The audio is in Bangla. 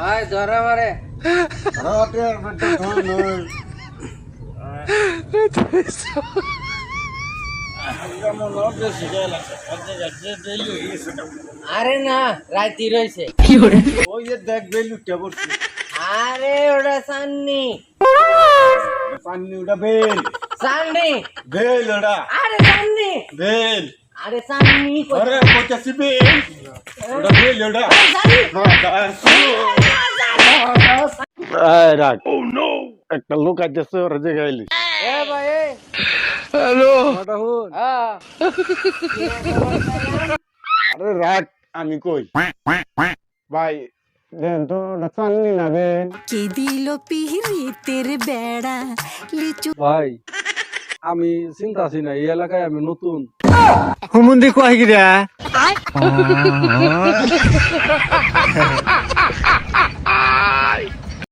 আয় ধরে মারে আরে না রাইতি রয়েছে ওই যে দেখ বেল উঠে পড়ছে আরে ওটা সান্নি পানি ওটা বেল সান্নি বেল ওটা আরে সান্নি বেল আরে সান্নি আরে কইতাছি বেল ওটা বেল ওটা এই রাখ ও নো একটা লোক আইতেছে ওরা যে গাইলি এ ভাই হ্যালো ওটা হুন হ্যাঁ আরে রাখ আমি কই ভাই দেন তো রাখানি না বেল কে দিল পিহিতের বেড়া লিচু ভাই আমি চিন্তা আছি না এই এলাকায় আমি নতুন হুমুন্দি কয় গিরা